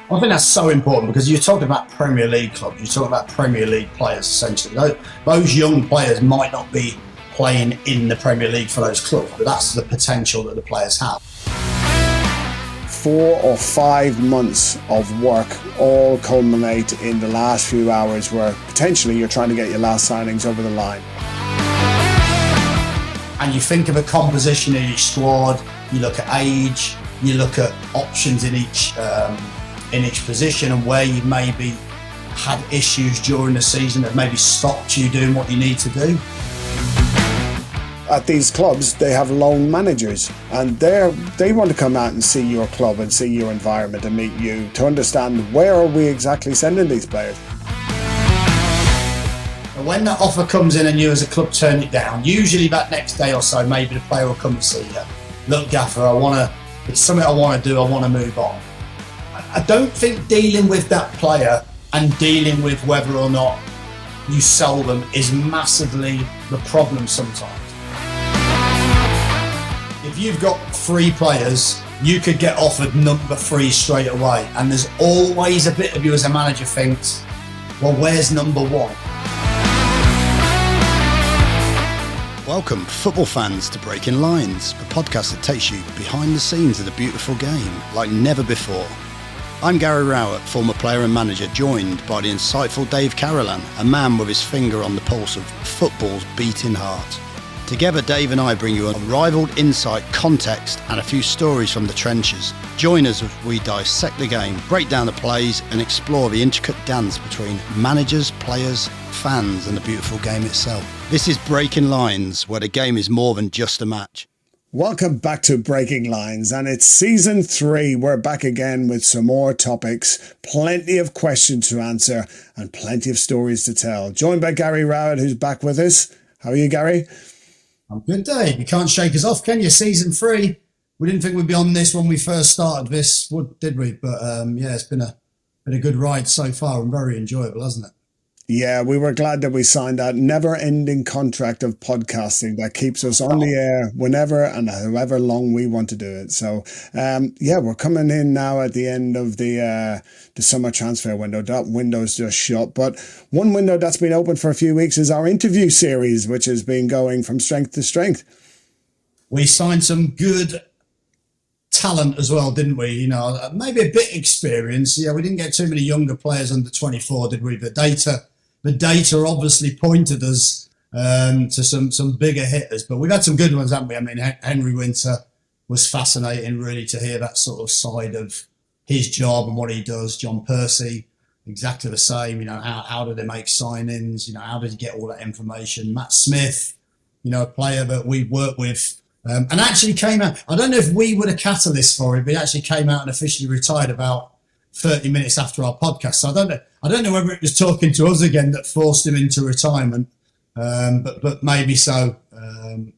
I think that's so important because you're talking about Premier League clubs, you're talking about Premier League players essentially. Those young players might not be playing in the Premier League for those clubs, but that's the potential that the players have. 4 or 5 months of work all culminate in the last few hours where potentially you're trying to get your last signings over the line. And you think of a composition in each squad, you look at age, you look at options in each position and where you maybe had issues during the season that maybe stopped you doing what you need to do. At these clubs, they have loan managers and they want to come out and see your club and see your environment and meet you to understand where are we exactly sending these players. When that offer comes in and you as a club turn it down, usually that next day or so, maybe the player will come and see you. Look, Gaffer, it's something I want to do, I want to move on. I don't think dealing with that player and dealing with whether or not you sell them is massively the problem sometimes. If you've got 3 players, you could get offered number 3 straight away. And there's always a bit of you as a manager thinks, well, where's number 1? Welcome, football fans, to Breaking Lines, the podcast that takes you behind the scenes of the beautiful game like never before. I'm Gary Rowett, former player and manager, joined by the insightful Dave Carolan, a man with his finger on the pulse of football's beating heart. Together, Dave and I bring you unrivaled insight, context, and a few stories from the trenches. Join us as we dissect the game, break down the plays, and explore the intricate dance between managers, players, fans, and the beautiful game itself. This is Breaking Lines, where the game is more than just a match. Welcome back to Breaking Lines, and it's season 3. We're back again with some more topics, plenty of questions to answer, and plenty of stories to tell. Joined by Gary Rowett, who's back with us. How are you, Gary? I'm good, Dave. You can't shake us off, can you? Season 3. We didn't think we'd be on this when we first started this, did we? But yeah, it's been a good ride so far and very enjoyable, hasn't it? Yeah, we were glad that we signed that never-ending contract of podcasting that keeps us on the air whenever and however long we want to do it. So, yeah, we're coming in now at the end of the summer transfer window. That window's just shut. But one window that's been open for a few weeks is our interview series, which has been going from strength to strength. We signed some good talent as well, didn't we? You know, maybe a bit experience. Yeah, we didn't get too many younger players under 24, did we? The data obviously pointed us to some bigger hitters, but we've had some good ones, haven't we? I mean, Henry Winter was fascinating, really, to hear that sort of side of his job and what he does. John Percy, exactly the same. You know, how did they make signings? You know, how did he get all that information? Matt Smith, you know, a player that we worked with and actually came out. I don't know if we were the catalyst for it, but he actually came out and officially retired about 30 minutes after our podcast. So I don't know whether it was talking to us again that forced him into retirement, but maybe so.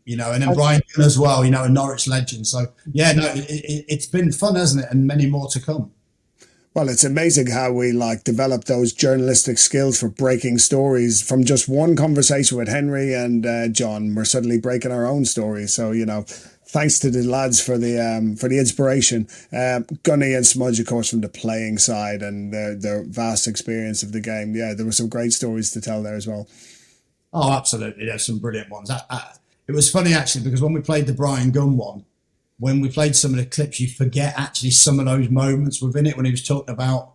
You know, and then Brian as well, you know, a Norwich legend. So yeah, no, it's been fun, hasn't it? And many more to come. Well, it's amazing how we develop those journalistic skills for breaking stories from just one conversation with Henry and John. We're suddenly breaking our own stories. So, you know, thanks to the lads for the inspiration. Gunny and Smudge, of course, from the playing side and their vast experience of the game. Yeah, there were some great stories to tell there as well. Oh, absolutely. There's some brilliant ones. It was funny, actually, because when we played the Brian Gunn one, when we played some of the clips, you forget actually some of those moments within it when he was talking about,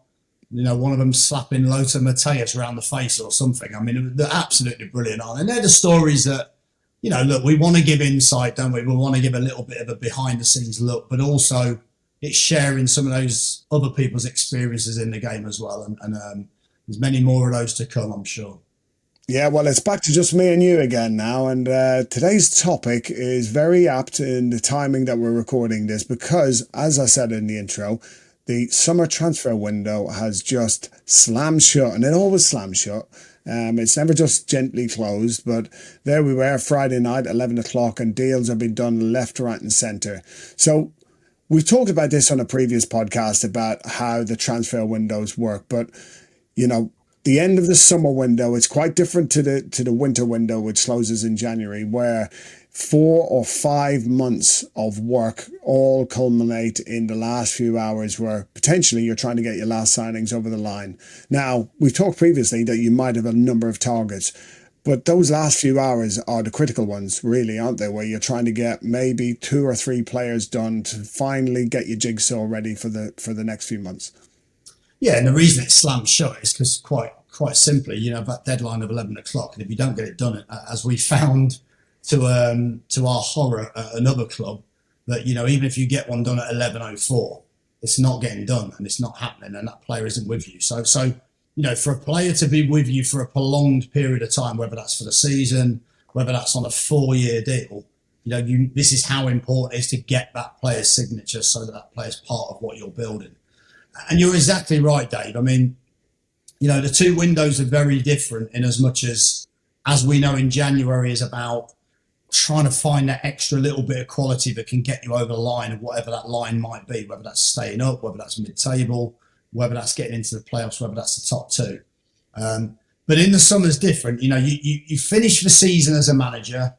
you know, one of them slapping Lothar Matthäus around the face or something. I mean, they're absolutely brilliant, aren't they? And they're the stories that, you know, look, we want to give insight, don't we? We want to give a little bit of a behind the scenes look, but also it's sharing some of those other people's experiences in the game as well. And there's many more of those to come, I'm sure. Yeah, well, it's back to just me and you again now. And today's topic is very apt in the timing that we're recording this because, as I said in the intro, the summer transfer window has just slammed shut, and it always slams shut. It's never just gently closed, but there we were Friday night, 11 o'clock, and deals have been done left, right and centre. So we've talked about this on a previous podcast about how the transfer windows work, but, you know, the end of the summer window is quite different to the winter window, which closes in January, where 4 or 5 months of work all culminate in the last few hours where potentially you're trying to get your last signings over the line. Now, we've talked previously that you might have a number of targets, but those last few hours are the critical ones, really, aren't they? Where you're trying to get maybe 2 or 3 players done to finally get your jigsaw ready for the next few months. Yeah, and the reason it slams shut is because quite simply, you know, that deadline of 11 o'clock, and if you don't get it done, as we found to our horror at another club, that, you know, even if you get one done at 11:04, it's not getting done and it's not happening, and that player isn't with you. So you know, for a player to be with you for a prolonged period of time, whether that's for the season, whether that's on a 4-year deal, you know, this is how important it is to get that player's signature so that player's part of what you're building. And you're exactly right, Dave. I mean, you know, the two windows are very different in as much as we know in January is about trying to find that extra little bit of quality that can get you over the line of whatever that line might be, whether that's staying up, whether that's mid-table, whether that's getting into the playoffs, whether that's the top two. But in the summer's different. You know, you finish the season as a manager,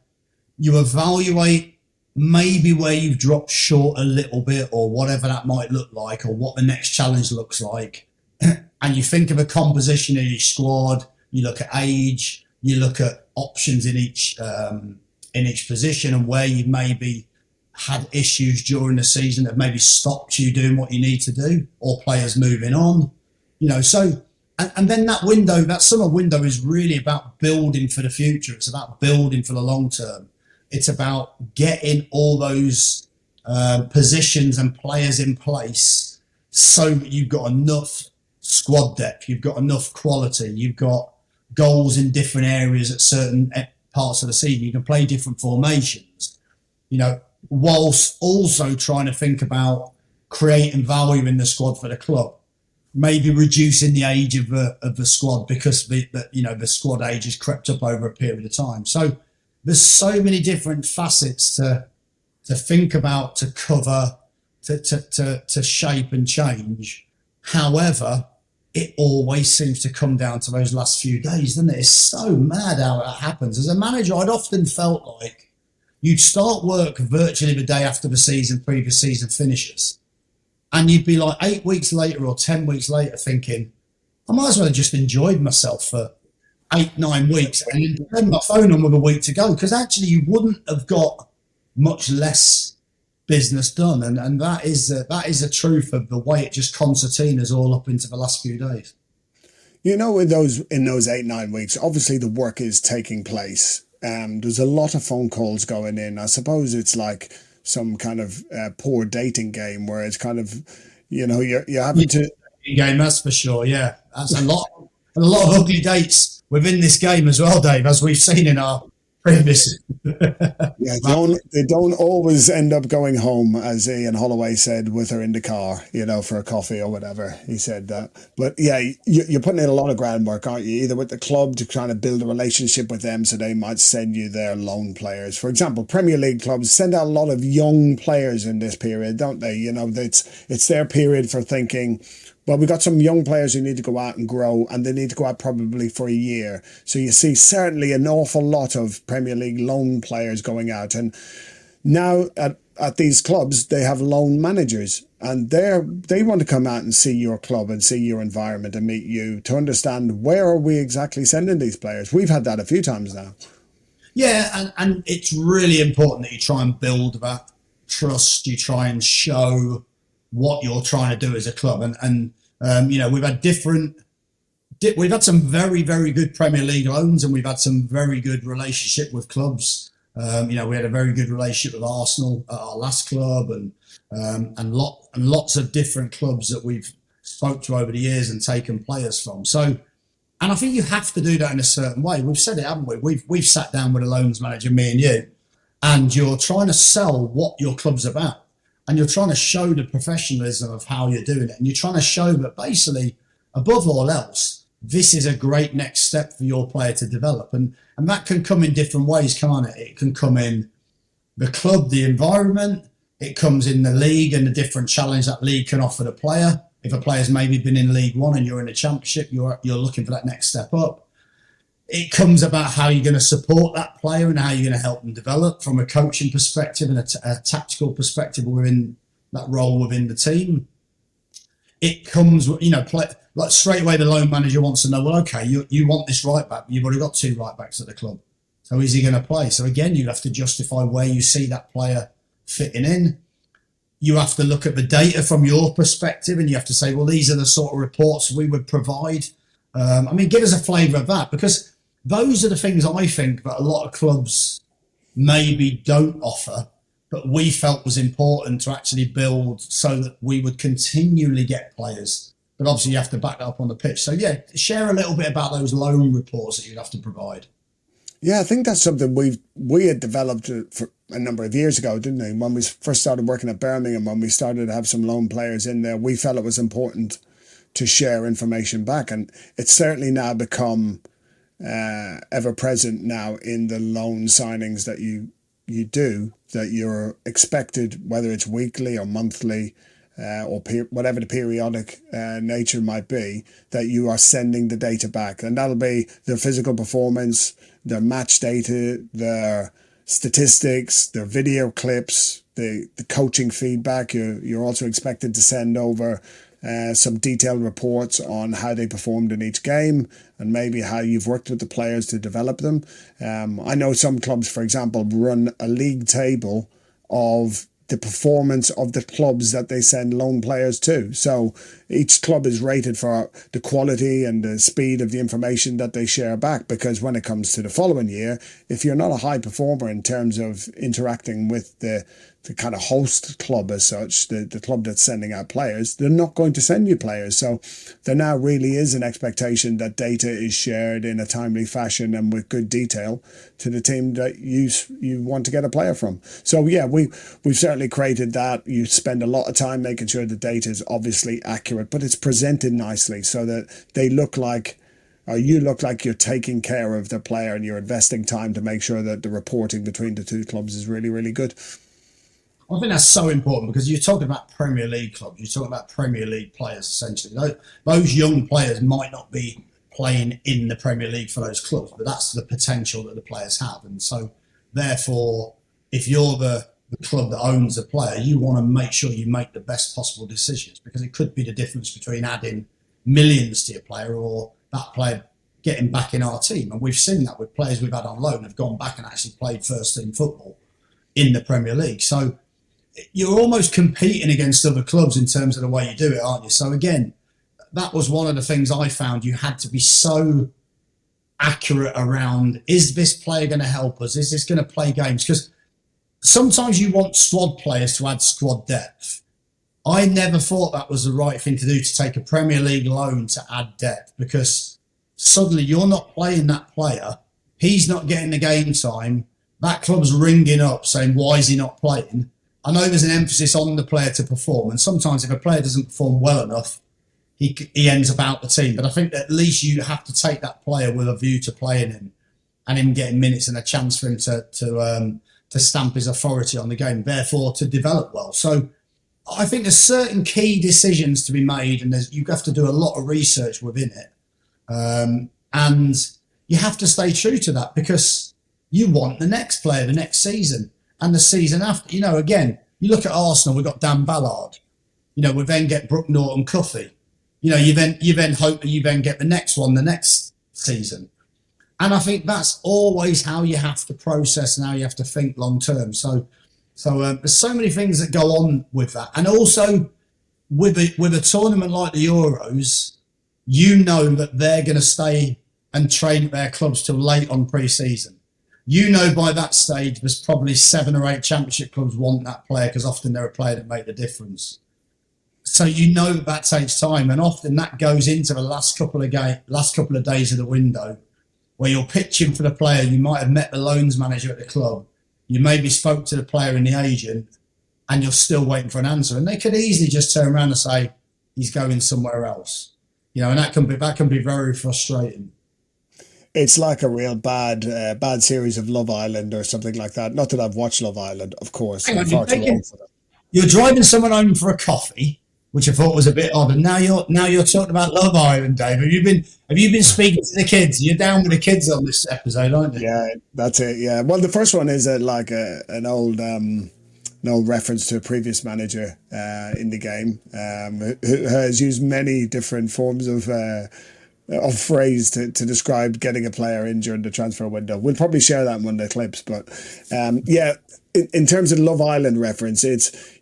you evaluate maybe where you've dropped short a little bit or whatever that might look like or what the next challenge looks like. And you think of a composition in each squad, you look at age, you look at options in each position and where you maybe had issues during the season that maybe stopped you doing what you need to do or players moving on, you know. So, and then that summer window is really about building for the future. It's about building for the long term. It's about getting all those positions and players in place so that you've got enough squad depth, you've got enough quality, you've got goals in different areas at certain parts of the season. You can play different formations, you know, whilst also trying to think about creating value in the squad for the club, maybe reducing the age of the squad because the squad age has crept up over a period of time. So there's so many different facets to think about, to cover, to shape and change. However, it always seems to come down to those last few days, doesn't it? It's so mad how that happens. As a manager, I'd often felt like you'd start work virtually the day after the previous season finishes. And you'd be like 8 weeks later or 10 weeks later thinking, I might as well have just enjoyed myself for 8-9 weeks and then turn my phone on with a week to go, because actually you wouldn't have got much less business done. And that is the truth of the way it just concertinas all up into the last few days. You know, in those 8-9 weeks, obviously the work is taking place. There's a lot of phone calls going in. I suppose it's like some kind of poor dating game where it's kind of, you know, you're having to game, that's for sure. Yeah, that's a lot of ugly dates within this game as well, Dave, as we've seen in our previous. Yeah, they don't always end up going home, as Ian Holloway said, with her in the car, you know, for a coffee or whatever. He said that. But yeah, you're putting in a lot of groundwork, aren't you? Either with the club to try to build a relationship with them so they might send you their loan players. For example, Premier League clubs send out a lot of young players in this period, don't they? You know, it's their period for thinking, well, we've got some young players who need to go out and grow, and they need to go out probably for a year. So you see certainly an awful lot of Premier League loan players going out. And now at these clubs, they have loan managers, and they want to come out and see your club and see your environment and meet you to understand where are we exactly sending these players. We've had that a few times now. Yeah, and it's really important that you try and build that trust. You try and show what you're trying to do as a club, and you know, we've had some very, very good Premier League loans, and we've had some very good relationship with clubs. You know, we had a very good relationship with Arsenal at our last club, and lots of different clubs that we've spoke to over the years and taken players from. So, and I think you have to do that in a certain way. We've said it, haven't we? We've sat down with a loans manager, me and you, and you're trying to sell what your club's about. And you're trying to show the professionalism of how you're doing it. And you're trying to show that basically, above all else, this is a great next step for your player to develop. And that can come in different ways, can't it? It can come in the club, the environment. It comes in the league and the different challenge that league can offer the player. If a player's maybe been in League One and you're in the Championship, you're looking for that next step up. it comes about how you're going to support that player and how you're going to help them develop from a coaching perspective and a tactical perspective within that role within the team. It comes, like straight away the loan manager wants to know, well, okay, you want this right back, you've already got 2 right backs at the club. So is he going to play? So again, you have to justify where you see that player fitting in. You have to look at the data from your perspective and you have to say, well, these are the sort of reports we would provide. Give us a flavour of that, because those are the things I think that a lot of clubs maybe don't offer, but we felt was important to actually build so that we would continually get players. But obviously you have to back that up on the pitch. So yeah, share a little bit about those loan reports that you'd have to provide. Yeah, I think that's something we had developed for a number of years ago, didn't we? When we first started working at Birmingham, when we started to have some loan players in there, we felt it was important to share information back. And it's certainly now become ever present now in the loan signings that you do, that you're expected, whether it's weekly or monthly, or whatever the periodic nature might be, that you are sending the data back. And that'll be their physical performance, their match data, their statistics, their video clips, the coaching feedback. You're also expected to send over some detailed reports on how they performed in each game and maybe how you've worked with the players to develop them. I know some clubs, for example, run a league table of the performance of the clubs that they send loan players to. So each club is rated for the quality and the speed of the information that they share back, because when it comes to the following year, if you're not a high performer in terms of interacting with the kind of host club as such, the club that's sending out players, they're not going to send you players. So there now really is an expectation that data is shared in a timely fashion and with good detail to the team that you want to get a player from. So yeah, we've certainly created that. You spend a lot of time making sure the data is obviously accurate, but it's presented nicely so that they look like, or you look like you're taking care of the player and you're investing time to make sure that the reporting between the two clubs is really, really good. I think that's so important, because you're talking about Premier League clubs, you're talking about Premier League players essentially. Those young players might not be playing in the Premier League for those clubs, but that's the potential that the players have. And so therefore, if you're the club that owns a player, you want to make sure you make the best possible decisions, because it could be the difference between adding millions to your player or that player getting back in our team. And we've seen that with players we've had on loan have gone back and actually played first team football in the Premier League. So you're almost competing against other clubs in terms of the way you do it, aren't you? So again, that was one of the things I found. You had to be so accurate around, is this player going to help us? Is this going to play games? Because sometimes you want squad players to add squad depth. I never thought that was the right thing to do, to take a Premier League loan to add depth, because suddenly you're not playing that player. He's not getting the game time. That club's ringing up saying, why is he not playing? I know there's an emphasis on the player to perform, and sometimes if a player doesn't perform well enough, he ends up out the team. But I think that at least you have to take that player with a view to playing him and him getting minutes and a chance for him to stamp his authority on the game, therefore to develop well. So I think there's certain key decisions to be made, and you have to do a lot of research within it. And you have to stay true to that, because you want the next player the next season and the season after. Again, you look at Arsenal, we've got Dan Ballard. We then get Brooke Norton-Cuffy. You then hope that you then get the next one the next season. And I think that's always how you have to process and how you have to think long term. So there's so many things that go on with that. And also with a tournament like the Euros, that they're going to stay and train at their clubs till late on pre-season. By that stage, there's probably 7 or 8 championship clubs want that player, because often they're a player that make the difference. So that takes time, and often that goes into the last couple of days of the window, where you're pitching for the player. You might have met the loans manager at the club, you maybe spoke to the player and the agent, and you're still waiting for an answer. And they could easily just turn around and say he's going somewhere else. And that can be very frustrating. It's like a real bad series of Love Island or something like that. Not that I've watched Love Island, of course. You're driving someone home for a coffee. which I thought was a bit odd. And now you're talking about Love Island, Dave. Have you been speaking to the kids? You're down with the kids on this episode, aren't you? Yeah, that's it. Yeah. Well, the first one is like an old reference to a previous manager in the game who has used many different forms of phrase to describe getting a player in during the transfer window. We'll probably share that in one of the clips, but in terms of Love Island reference,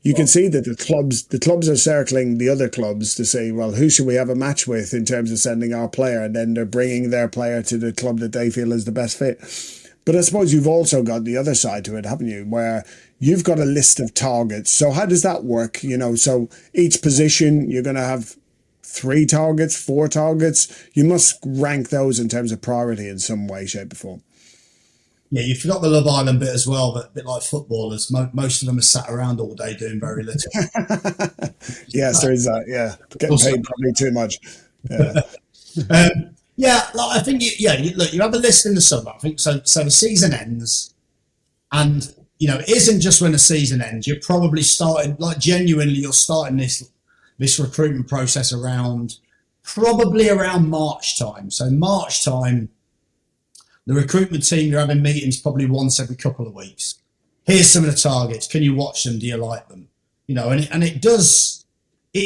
you can see that the clubs are circling the other clubs to say, well, who should we have a match with in terms of sending our player, and then they're bringing their player to the club that they feel is the best fit. But I suppose you've also got the other side to it, haven't you, where you've got a list of targets. So how does that work? So each position you're going to have 3 targets, 4 targets. You must rank those in terms of priority in some way, shape, or form. Yeah, you forgot the Love Island bit as well, but a bit like footballers, most of them are sat around all day doing very little. Yes, there is that, yeah. Getting paid probably too much. Yeah. I think, look, you have a list in the summer. I think so the season ends, and, it isn't just when the season ends. You're probably starting, genuinely, you're starting this recruitment process probably around March time. So March time, the recruitment team, you're having meetings probably once every couple of weeks. Here's some of the targets. Can you watch them? Do you like them? And it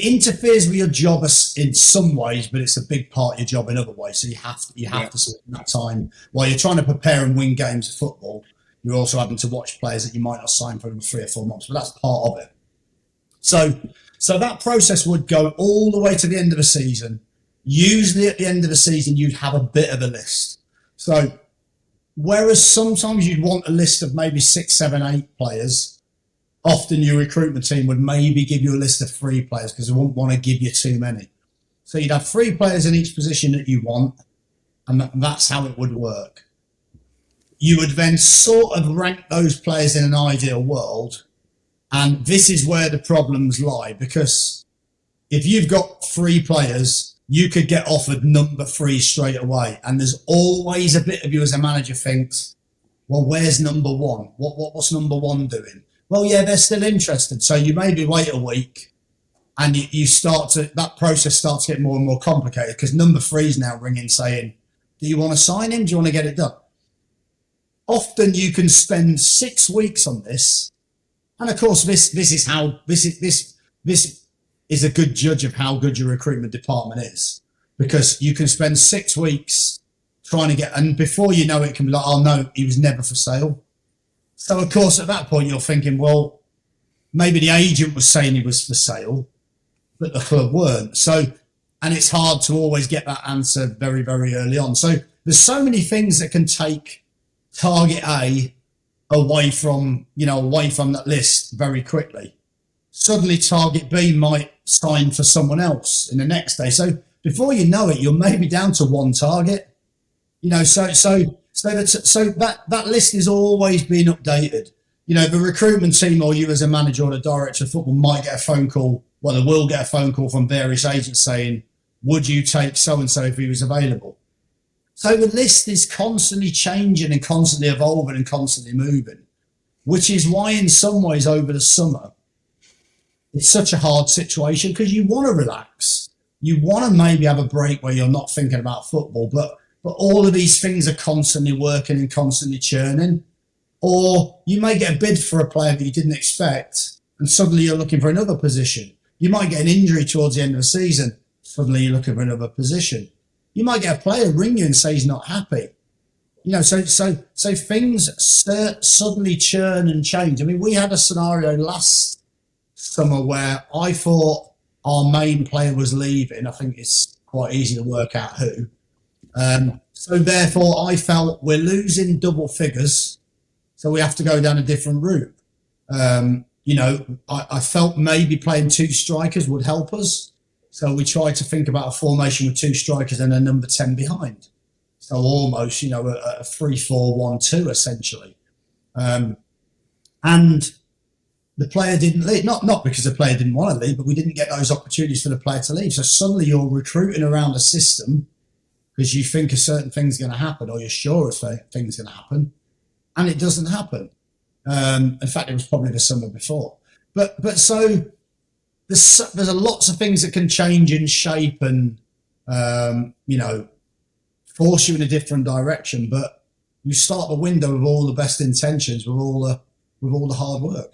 interferes with your job in some ways, but it's a big part of your job in other ways. So you have to spend that time while you're trying to prepare and win games of football. You're also having to watch players that you might not sign for 3 or 4 months, but that's part of it. So that process would go all the way to the end of the season. Usually at the end of the season, you'd have a bit of a list. So whereas sometimes you'd want a list of maybe 6, 7, 8 players, often your recruitment team would maybe give you a list of 3 players because they wouldn't want to give you too many. So you'd have 3 players in each position that you want, and that's how it would work. You would then sort of rank those players in an ideal world, and this is where the problems lie, because if you've got 3 players, you could get offered number 3 straight away. And there's always a bit of you as a manager thinks, well, where's number 1? What's number 1 doing? Well, yeah, they're still interested. So you maybe wait a week, and that process starts to get more and more complicated, because number 3 is now ringing saying, do you want to sign him? Do you want to get it done? Often you can spend 6 weeks on this. And of course, this is a good judge of how good your recruitment department is, because you can spend 6 weeks trying to and before you know it, can be like, oh no, he was never for sale. So of course, at that point, you're thinking, well, maybe the agent was saying he was for sale, but the club weren't. And it's hard to always get that answer very, very early on. So there's so many things that can take target A away from that list very quickly. Suddenly target B might sign for someone else in the next day. So before you know it, you're maybe down to 1 target. So that list is always being updated. The recruitment team, or you as a manager or the director of football, might get a phone call. Well, they will get a phone call from various agents saying, would you take so-and-so if he was available? So the list is constantly changing and constantly evolving and constantly moving, which is why in some ways over the summer, it's such a hard situation, because you want to relax. You want to maybe have a break where you're not thinking about football, but all of these things are constantly working and constantly churning. Or you may get a bid for a player that you didn't expect, and suddenly you're looking for another position. You might get an injury towards the end of the season. Suddenly you're looking for another position. You might get a player ring you and say he's not happy. So things suddenly churn and change. I mean, we had a scenario last summer where I thought our main player was leaving. I think it's quite easy to work out who. So therefore, I felt we're losing double figures, so we have to go down a different route. I felt maybe playing 2 strikers would help us. So we tried to think about a formation with 2 strikers and a number 10 behind. So almost, a 3-4-1-2 essentially. And the player didn't leave, not because the player didn't want to leave, but we didn't get those opportunities for the player to leave. So suddenly you're recruiting around a system because you think a certain thing's going to happen, or you're sure a thing's going to happen, and it doesn't happen. In fact, it was probably the summer before. But so there's a lots of things that can change in shape and you know, force you in a different direction. But you start the window with all the best intentions, with all the hard work.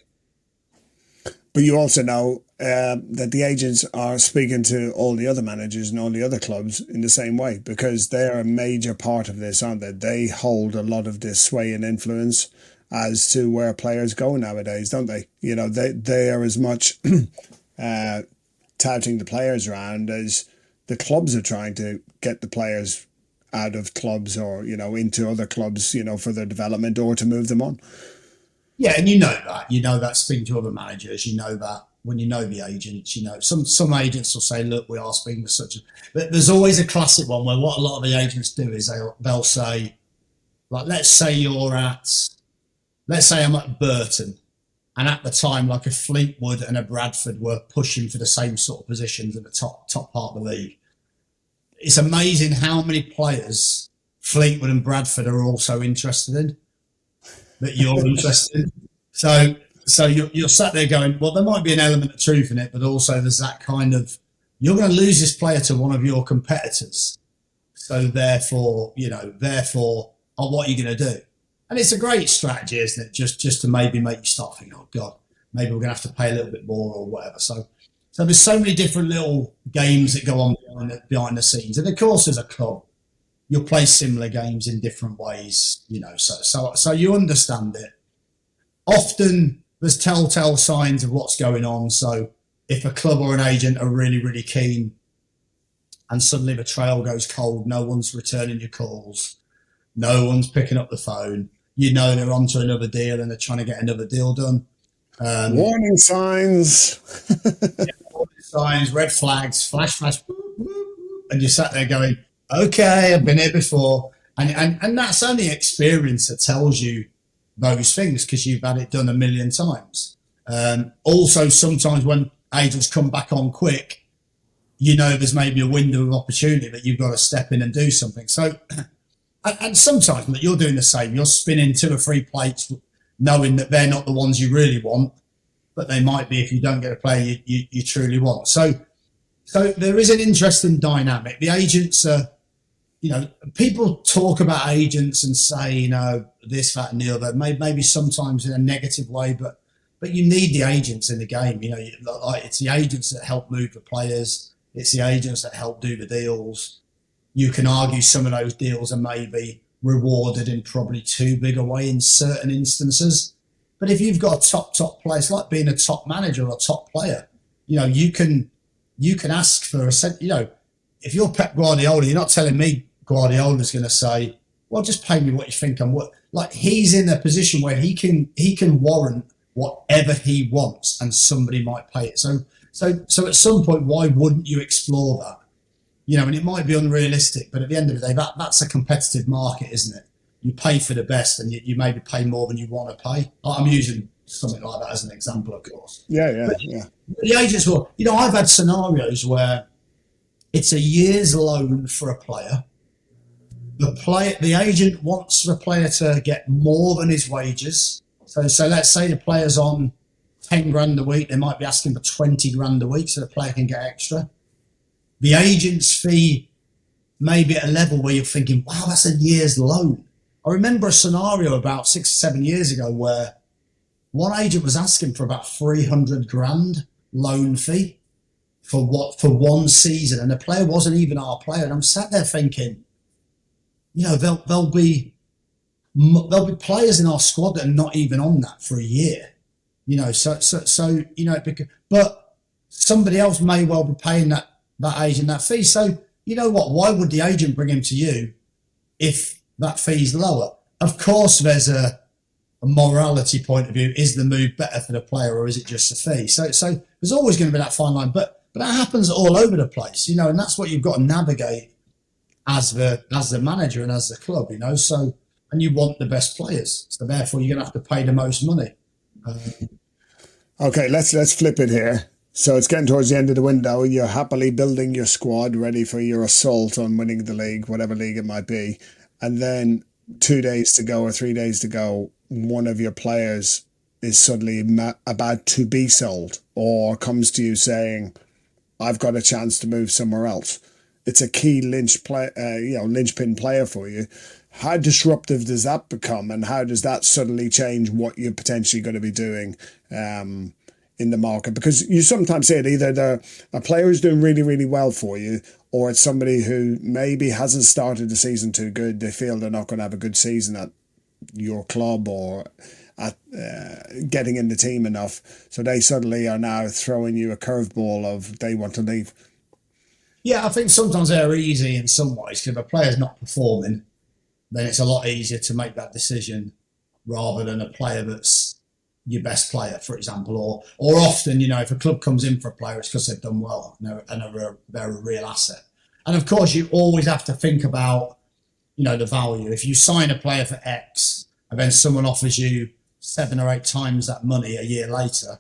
But you also know that the agents are speaking to all the other managers and all the other clubs in the same way, because they're a major part of this, aren't they? They hold a lot of this sway and influence as to where players go nowadays, don't they? You know, they are as much touting the players around as the clubs are trying to get the players out of clubs or, you know, into other clubs, you know, for their development or to move them on. Yeah, and you know that speaking to other managers, you know that when you know the agents, you know, some agents will say, look, we are speaking to such a, but there's always a classic one where what a lot of the agents do is they'll say, like, let's say I'm at Burton, and at the time, like a Fleetwood and a Bradford were pushing for the same sort of positions in the top part of the league. It's amazing how many players Fleetwood and Bradford are also interested in, that you're interested in. So you're sat there going, well, there might be an element of truth in it, but also there's that kind of, you're going to lose this player to one of your competitors. So therefore, what are you going to do? And it's a great strategy, isn't it? Just to maybe make you start thinking, oh God, maybe we're going to have to pay a little bit more or whatever. So there's so many different little games that go on behind the scenes. And of course, as a club, you'll play similar games in different ways, you know, so you understand it. Often there's telltale signs of what's going on. So if a club or an agent are really, really keen and suddenly the trail goes cold, no one's returning your calls, no one's picking up the phone, you know they're onto another deal and they're trying to get another deal done. Warning signs. Warning signs, red flags, flash, boop, boop, boop, and you sat there going, okay, I've been here before. And that's only experience that tells you those things, because you've had it done a million times. Also, sometimes when agents come back on quick, you know there's maybe a window of opportunity that you've got to step in and do something. So, and sometimes you're doing the same. You're spinning 2 or 3 plates knowing that they're not the ones you really want, but they might be if you don't get a player you truly want. So there is an interesting dynamic. The agents are, you know, people talk about agents and say, you know, this, that, and the other, maybe sometimes in a negative way, but you need the agents in the game. You know, like it's the agents that help move the players. It's the agents that help do the deals. You can argue some of those deals are maybe rewarded in probably too big a way in certain instances. But if you've got a top player, it's like being a top manager or a top player. You know, you can ask for you know, if you're Pep Guardiola, you're not telling me Guardiola's going to say, well, just pay me what you think I'm worth. Like, he's in a position where he can warrant whatever he wants, and somebody might pay it. So at some point, why wouldn't you explore that? You know, and it might be unrealistic, but at the end of the day, that's a competitive market, isn't it? You pay for the best, and you maybe pay more than you want to pay. I'm using something like that as an example, of course. Yeah. The agents will, you know, I've had scenarios where it's a year's loan for a player. The agent wants the player to get more than his wages. So let's say the player's on 10 grand a week, they might be asking for 20 grand a week so the player can get extra. The agent's fee may be at a level where you're thinking, wow, that's a year's loan. I remember a scenario about 6 or 7 years ago where one agent was asking for about 300 grand loan fee for one season, and the player wasn't even our player. And I'm sat there thinking, you know, there'll be players in our squad that are not even on that for a year. You know, so you know, but somebody else may well be paying that agent that fee. So you know what? Why would the agent bring him to you if that fee's lower? Of course, there's a morality point of view. Is the move better for the player, or is it just a fee? So there's always going to be that fine line, but that happens all over the place, you know, and that's what you've got to navigate as the manager and as the club, you know. So, and you want the best players, so therefore you're going to have to pay the most money. Okay, let's flip it here. So it's getting towards the end of the window. You're happily building your squad, ready for your assault on winning the league, whatever league it might be. And then 2 days to go or 3 days to go, one of your players is suddenly about to be sold or comes to you saying, I've got a chance to move somewhere else. It's a key linchpin player for you. How disruptive does that become, and how does that suddenly change what you're potentially going to be doing in the market? Because you sometimes see it either a player who's doing really, really well for you, or it's somebody who maybe hasn't started the season too good. They feel they're not going to have a good season at your club or at getting in the team enough. So they suddenly are now throwing you a curveball of they want to leave. Yeah, I think sometimes they're easy in some ways, because if a player's not performing, then it's a lot easier to make that decision rather than a player that's your best player, for example. Or often, if a club comes in for a player, it's because they've done well and they're a real asset. And of course, you always have to think about, the value. If you sign a player for X and then someone offers you 7 or 8 times that money a year later,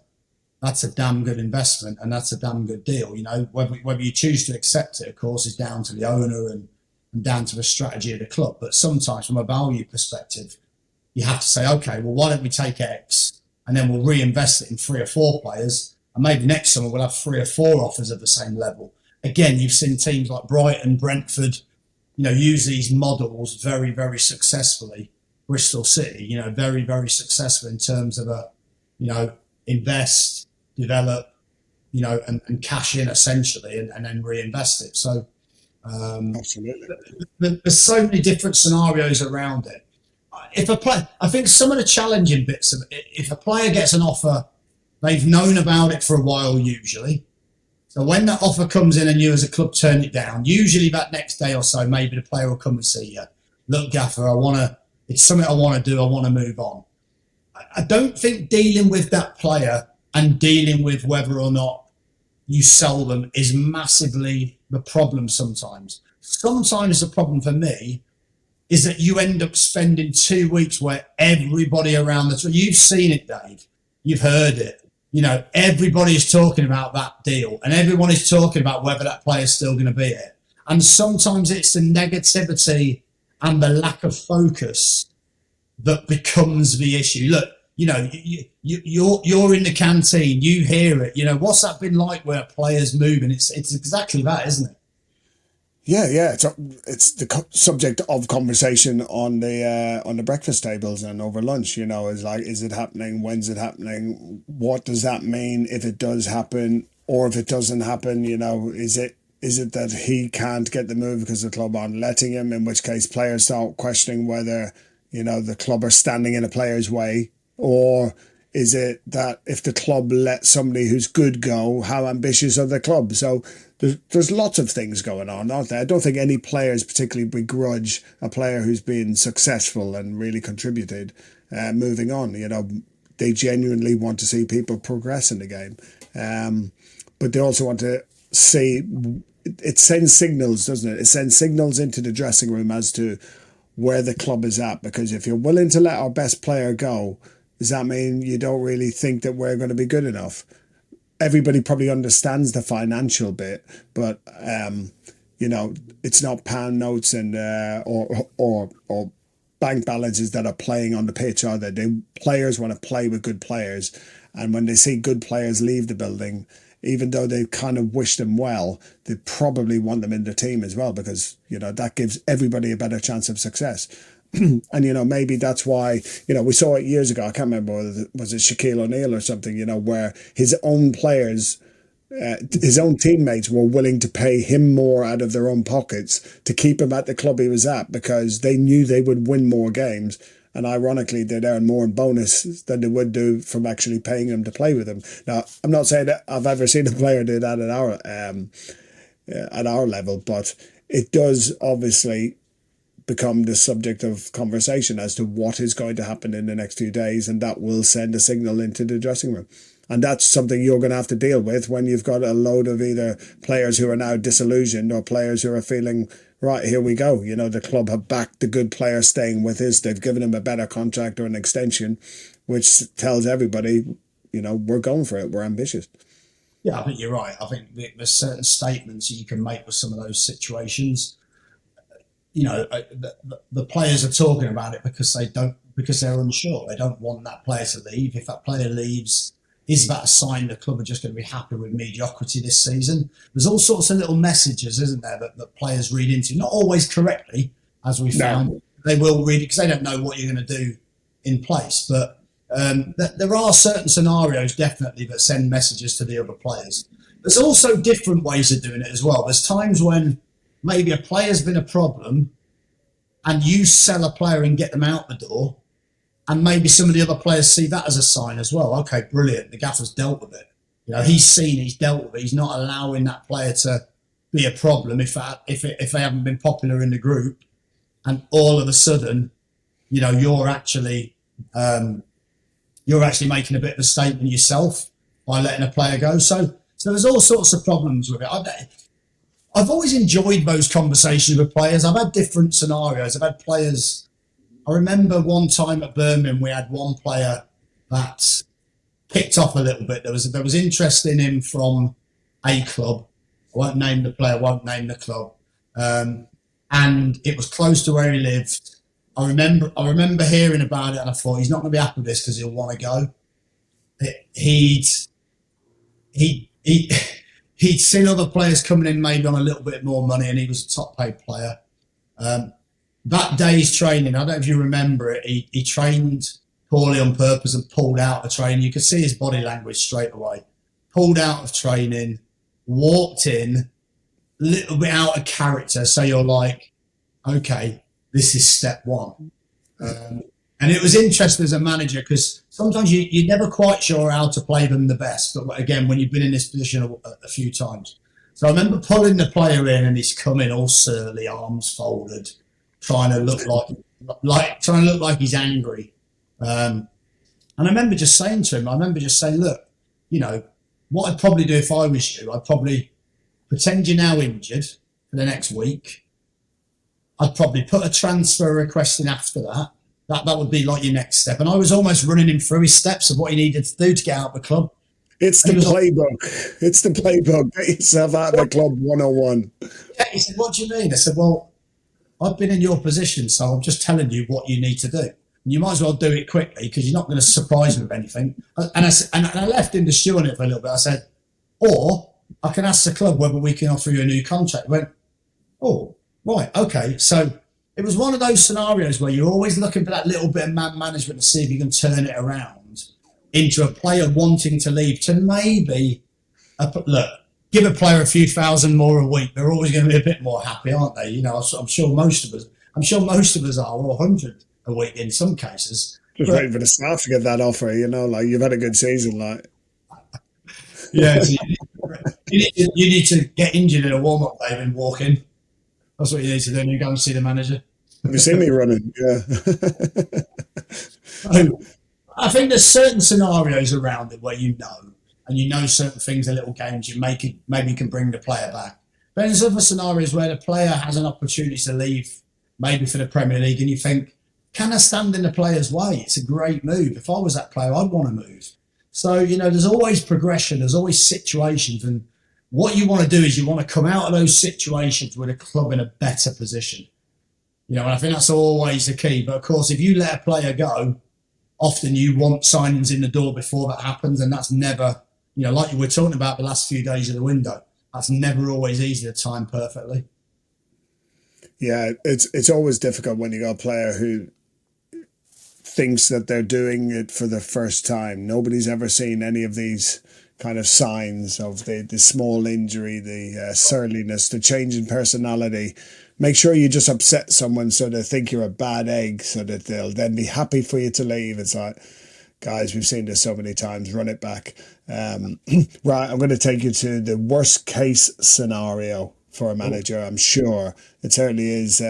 that's a damn good investment and that's a damn good deal. Whether you choose to accept it, of course, is down to the owner and down to the strategy of the club. But sometimes from a value perspective, you have to say, okay, well, why don't we take X and then we'll reinvest it in 3 or 4 players, and maybe next summer we'll have 3 or 4 offers of the same level. Again, you've seen teams like Brighton, Brentford, use these models very, very successfully. Bristol City, very, very successful in terms of invest, develop, and cash in essentially, and then reinvest it. So Absolutely. There's so many different scenarios around it. I think some of the challenging bits of it, if a player gets an offer, they've known about it for a while usually. So when that offer comes in and you as a club turn it down, usually that next day or so, maybe the player will come and see you. Look, Gaffer, it's something I want to do. I want to move on. I don't think dealing with that player and dealing with whether or not you sell them is massively the problem sometimes. Sometimes the problem for me is that you end up spending 2 weeks where everybody around you've seen it, Dave. You've heard it. Everybody is talking about that deal and everyone is talking about whether that player is still going to be it. And sometimes it's the negativity and the lack of focus that becomes the issue. Look, you're in the canteen, you hear it. What's that been like where players move? And it's exactly that, isn't it? Yeah. It's the subject of conversation on the breakfast tables and over lunch. Is like, is it happening? When's it happening? What does that mean if it does happen, or if it doesn't happen? Is it that he can't get the move because the club aren't letting him? In which case, players start questioning whether the club are standing in a player's way, or is it that if the club let somebody who's good go, how ambitious are the club? So there's lots of things going on, aren't there? I don't think any players particularly begrudge a player who's been successful and really contributed moving on. They genuinely want to see people progress in the game. But they also want to see, it sends signals, doesn't it? It sends signals into the dressing room as to where the club is at. Because if you're willing to let our best player go, does that mean you don't really think that we're going to be good enough? Everybody probably understands the financial bit, but it's not pound notes and or bank balances that are playing on the pitch, are they? Players want to play with good players, and when they see good players leave the building, even though they kind of wish them well, they probably want them in the team as well, because that gives everybody a better chance of success. And maybe that's why we saw it years ago. I can't remember whether was it Shaquille O'Neal or something. Where his own players, his own teammates were willing to pay him more out of their own pockets to keep him at the club he was at, because they knew they would win more games. And ironically, they'd earn more in bonus than they would do from actually paying him to play with him. Now, I'm not saying that I've ever seen a player do that at our level, but it does obviously become the subject of conversation as to what is going to happen in the next few days, and that will send a signal into the dressing room. And that's something you're going to have to deal with when you've got a load of either players who are now disillusioned or players who are feeling, right, here we go. The club have backed the good player staying with us. They've given him a better contract or an extension, which tells everybody, we're going for it. We're ambitious. Yeah, I think you're right. I think there's certain statements you can make with some of those situations. The players are talking about it because because they're unsure. They don't want that player to leave. If that player leaves, is that a sign the club are just going to be happy with mediocrity this season? There's all sorts of little messages, isn't there, that players read into, not always correctly, as we found. They will read it because they don't know what you're going to do in place. But there are certain scenarios, definitely, that send messages to the other players. There's also different ways of doing it as well. There's times when maybe a player's been a problem and you sell a player and get them out the door, and maybe some of the other players see that as a sign as well. Okay, brilliant. The gaffer's dealt with it. You know, he's seen, he's dealt with it. He's not allowing that player to be a problem if they haven't been popular in the group. And all of a sudden, you know, you're actually making a bit of a statement yourself by letting a player go. So there's all sorts of problems with it. I've always enjoyed those conversations with players. I've had different scenarios. I've had players. I remember one time at Birmingham, we had one player that picked off a little bit. There was interest in him from a club. I won't name the player, won't name the club. And it was close to where he lived. I remember hearing about it, and I thought, he's not going to be happy with this because he'll want to go. He'd seen other players coming in maybe on a little bit more money, and he was a top paid player. That day's training, I don't know if you remember it, he trained poorly on purpose and pulled out of training. You could see his body language straight away. Pulled out of training, walked in, a little bit out of character. So you're like, okay, this is step one. And it was interesting as a manager because sometimes you're never quite sure how to play them the best. But again, when you've been in this position a few times. So I remember pulling the player in and he's coming all surly, arms folded, trying to look like he's angry. And I remember just saying to him, look, you know, what I'd probably do if I was you, I'd probably pretend you're now injured for the next week. I'd probably put a transfer request in after that. That would be like your next step. And I was almost running him through his steps of what he needed to do to get out of the club. It's the playbook. It's the playbook. Get yourself out of the club 101. Yeah, he said, what do you mean? I said, well, I've been in your position, so I'm just telling you what you need to do. And you might as well do it quickly because you're not going to surprise me with anything. And I left him to stew on it for a little bit. I said, or I can ask the club whether we can offer you a new contract. He went, oh, right, okay. So it was one of those scenarios where you're always looking for that little bit of man management to see if you can turn it around into a player wanting to leave to maybe, look, give a player a few thousand more a week. They're always going to be a bit more happy, aren't they? You know, I'm sure most of us are, or 100 a week in some cases. Just waiting for the staff to get that offer, you know, like you've had a good season, like. Yeah, so you need to get injured in a warm-up, Dave, and walk in. That's what you need to do, and you go and see the manager. Have you seen me running? Yeah. I think there's certain scenarios around it where you know certain things, the little games you make it, maybe you can bring the player back. But there's other scenarios where the player has an opportunity to leave, maybe for the Premier League, and you think, can I stand in the player's way? It's a great move. If I was that player, I'd want to move. So, you know, there's always progression, there's always situations, and what you want to do is you want to come out of those situations with a club in a better position. You know, and I think that's always the key. But of course, if you let a player go, often you want signings in the door before that happens, and that's never, you know, like you were talking about the last few days of the window, that's never always easy to time perfectly. Yeah, it's always difficult when you got a player who thinks that they're doing it for the first time. Nobody's ever seen any of these kind of signs of the small injury, the surliness, the change in personality. Make sure you just upset someone so they think you're a bad egg so that they'll then be happy for you to leave. It's like, guys, we've seen this so many times, run it back. Right, I'm going to take you to the worst case scenario for a manager. I'm sure it certainly is.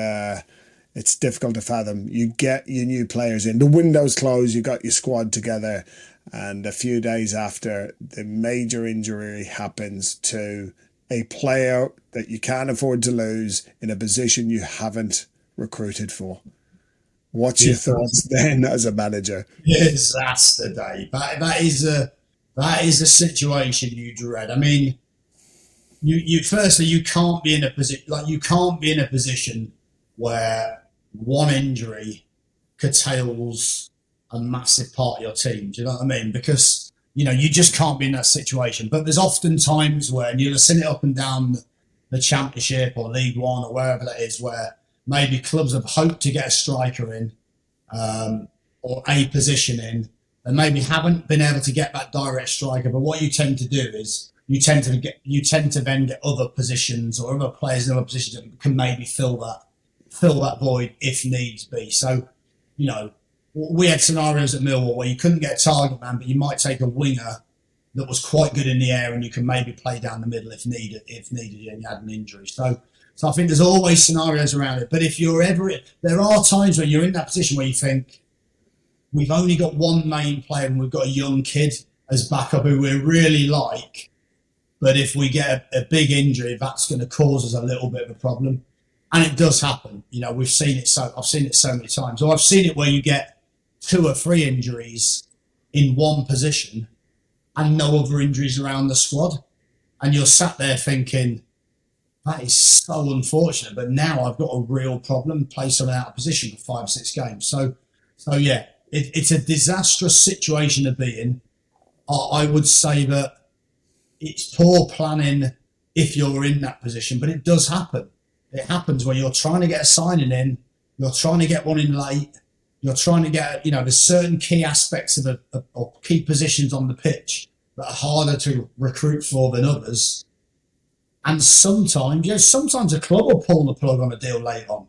It's difficult to fathom. You get your new players in, the window's closed, you got your squad together, and a few days after, the major injury happens to a player that you can't afford to lose in a position you haven't recruited for. What's your thoughts then as a manager? Disaster, Dave. That is a situation you dread. I mean, you firstly, you can't be in a position where one injury curtails a massive part of your team. Do you know what I mean? Because, you know, you just can't be in that situation. But there's often times where, and you'll have seen it up and down the Championship or League One or wherever that is, where maybe clubs have hoped to get a striker in or a position in, and maybe haven't been able to get that direct striker. But what you tend to do is you tend to then get other positions or other players in other positions that can maybe fill that void if needs be. So, you know, we had scenarios at Millwall where you couldn't get a target man, but you might take a winger that was quite good in the air, and you can maybe play down the middle if needed, and you had an injury. So I think there's always scenarios around it. But if there are times when you're in that position where you think, we've only got one main player and we've got a young kid as backup who we really like, but if we get a big injury, that's going to cause us a little bit of a problem. And it does happen. You know, I've seen it so many times. Or I've seen it where you get 2 or 3 injuries in one position and no other injuries around the squad. And you're sat there thinking, that is so unfortunate. But now I've got a real problem, play someone out of position for 5 or 6 games. So yeah, it's a disastrous situation to be in. I would say that it's poor planning if you're in that position, but it does happen. It happens where you're trying to get a signing in, you're trying to get one in late, you're trying to get, you know, there's certain key aspects of key positions on the pitch that are harder to recruit for than others. And sometimes a club will pull the plug on a deal late on.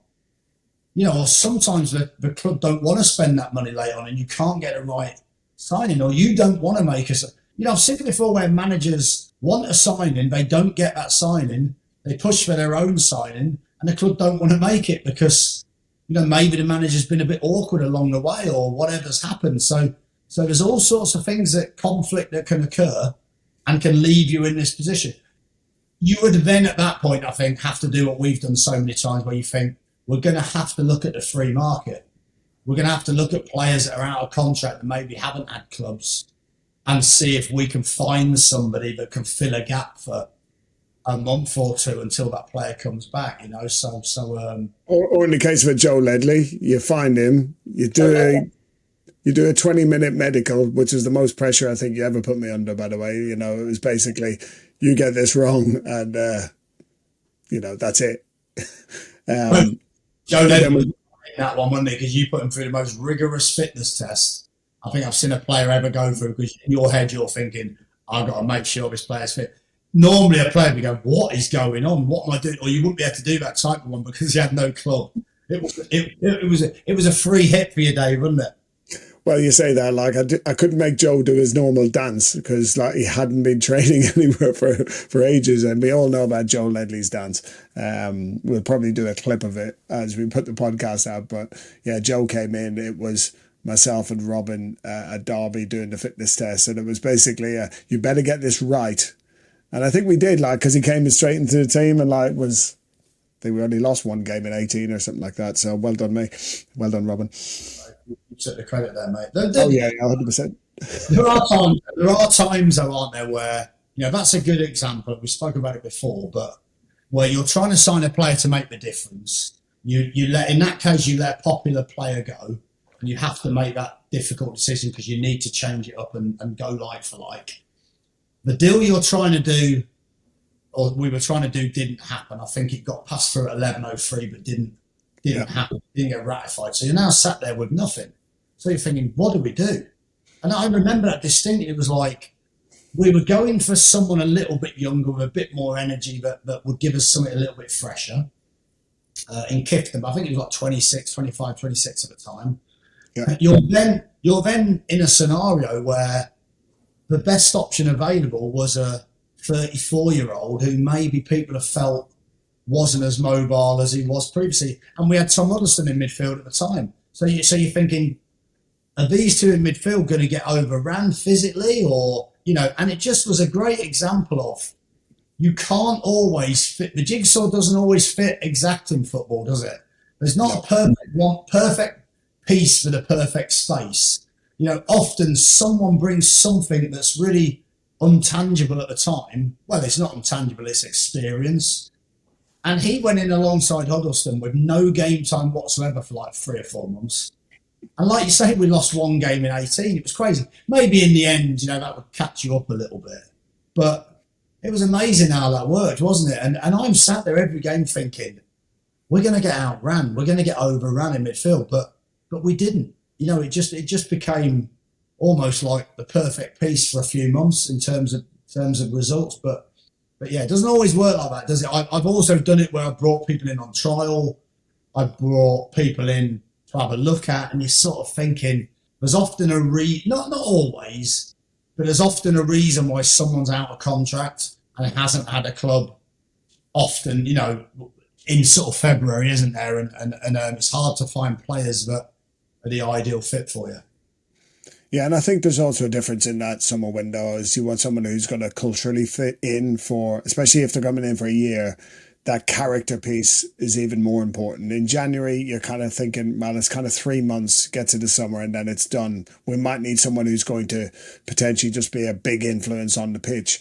You know, or sometimes the club don't want to spend that money late on and you can't get a right signing, or you don't want to make you know, I've seen it before where managers want a signing, they don't get that signing, they push for their own signing, and the club don't want to make it because, you know, maybe the manager's been a bit awkward along the way or whatever's happened. So there's all sorts of things conflict that can occur and can leave you in this position. You would then at that point, I think, have to do what we've done so many times where you think, we're going to have to look at the free market. We're going to have to look at players that are out of contract that maybe haven't had clubs and see if we can find somebody that can fill a gap for a month or 2 until that player comes back, you know. Or in the case of Joe Ledley, you find him, you do a 20-minute medical, which is the most pressure I think you ever put me under, by the way. You know, it was basically, you get this wrong and, you know, that's it. Joe Ledley was that one, wasn't he? Because you put him through the most rigorous fitness test I think I've seen a player ever go through, because in your head you're thinking, I've got to make sure this player's fit. Normally a player would go, what is going on? What am I doing? Or you wouldn't be able to do that type of one because he had no club. It was a free hit for you, Dave, wasn't it? Well, you say that, like, I couldn't make Joe do his normal dance because, like, he hadn't been training anywhere for ages, and we all know about Joe Ledley's dance. We'll probably do a clip of it as we put the podcast out, but yeah, Joe came in. It was myself and Robin at Derby doing the fitness test, and it was basically, you better get this right. And I think we did, like, because he came straight into the team and, like, I think we only lost one game in 18 or something like that. So well done, me. Well done, Robin. You took the credit there, mate. Oh, yeah, 100%. There are times, though, aren't there, where, you know, that's a good example. We spoke about it before, but where you're trying to sign a player to make the difference. You let, in that case, you let a popular player go, and you have to make that difficult decision because you need to change it up and go like for like. The deal you're trying to do, or we were trying to do, didn't happen. I think it got passed through at 11:03, but didn't happen, didn't get ratified. So you're now sat there with nothing. So you're thinking, what do we do? And I remember that distinctly. It was like we were going for someone a little bit younger with a bit more energy that would give us something a little bit fresher. In Kifton, I think he was like 26 at the time. Yeah. You're then in a scenario where the best option available was a 34-year-old who maybe people have felt wasn't as mobile as he was previously. And we had Tom Huddleston in midfield at the time. So you're thinking, are these two in midfield going to get overrun physically? Or, you know, and it just was a great example of, you can't always fit, the jigsaw doesn't always fit exact in football, does it? There's not a perfect piece for the perfect space. You know, often someone brings something that's really untangible at the time. Well, it's not untangible, it's experience. And he went in alongside Huddleston with no game time whatsoever for like 3 or 4 months. And like you say, we lost one game in 18. It was crazy. Maybe in the end, that would catch you up a little bit. But it was amazing how that worked, wasn't it? And I'm sat there every game thinking, we're going to get outran. We're going to get overrun in midfield. But we didn't. It just became almost like the perfect piece for a few months in terms of results. But yeah, it doesn't always work like that, does it? I've also done it where I brought people in on trial. I brought people in to have a look at, and you're sort of thinking there's often not always, but there's often a reason why someone's out of contract and hasn't had a club often, in sort of February, isn't there? And it's hard to find players that are the ideal fit for you. Yeah, and I think there's also a difference in that summer window is you want someone who's going to culturally fit in especially if they're coming in for a year. That character piece is even more important. In January, you're kind of thinking, well, it's kind of 3 months, get to the summer, and then it's done. We might need someone who's going to potentially just be a big influence on the pitch.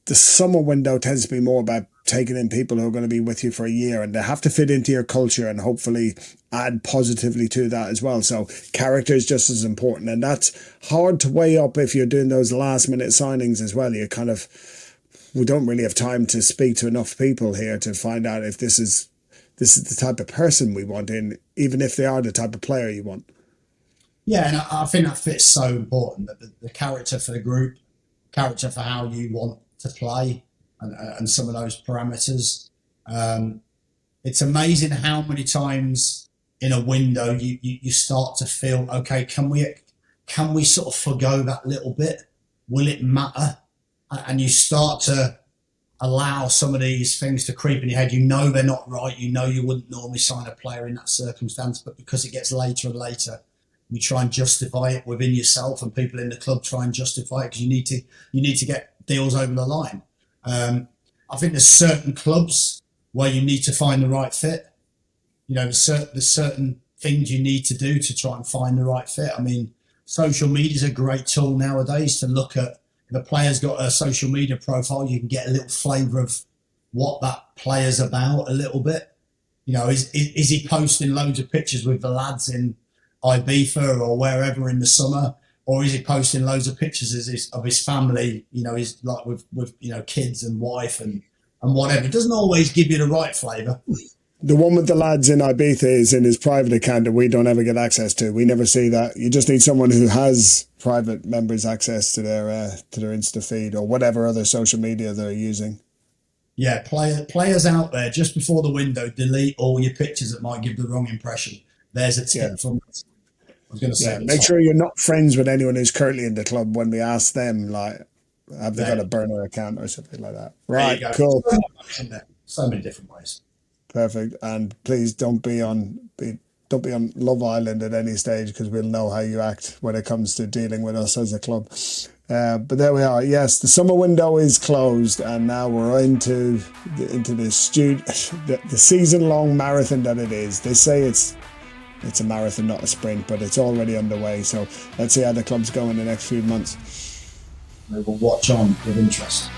The summer window tends to be more about taking in people who are going to be with you for a year, and they have to fit into your culture and hopefully add positively to that as well. So character is just as important, and that's hard to weigh up if you're doing those last minute signings as well. We don't really have time to speak to enough people here to find out if this is the type of person we want in, even if they are the type of player you want. Yeah, and I think that fit's so important, that the character for the group, character for how you want to play, and some of those parameters. It's amazing how many times in a window you start to feel, okay, can we sort of forgo that little bit? Will it matter? And you start to allow some of these things to creep in your head. They're not right. You wouldn't normally sign a player in that circumstance, but because it gets later and later, you try and justify it within yourself, and people in the club try and justify it because you need to get deals over the line. I think there's certain clubs where you need to find the right fit. There's certain things you need to do to try and find the right fit. I mean, social media is a great tool nowadays to look at. If a player's got a social media profile, you can get a little flavour of what that player's about a little bit. Is he posting loads of pictures with the lads in Ibiza or wherever in the summer, or is he posting loads of pictures of his family? He's like with kids and wife and whatever. It doesn't always give you the right flavour. The one with the lads in Ibiza is in his private account that we don't ever get access to. We never see that. You just need someone who has private members access to their Insta feed or whatever other social media they're using. Yeah, players out there, just before the window, delete all your pictures that might give the wrong impression. There's a tip from us. I was going to say. Make sure you're not friends with anyone who's currently in the club when we ask them, like, have they got a burner account or something like that? Right, cool. So many different ways. Perfect. And please don't be on Love Island at any stage, because we'll know how you act when it comes to dealing with us as a club. But there we are. Yes, the summer window is closed, and now we're into the season-long marathon that it is. They say it's a marathon, not a sprint, but it's already underway. So let's see how the club's go in the next few months. We will watch on with interest.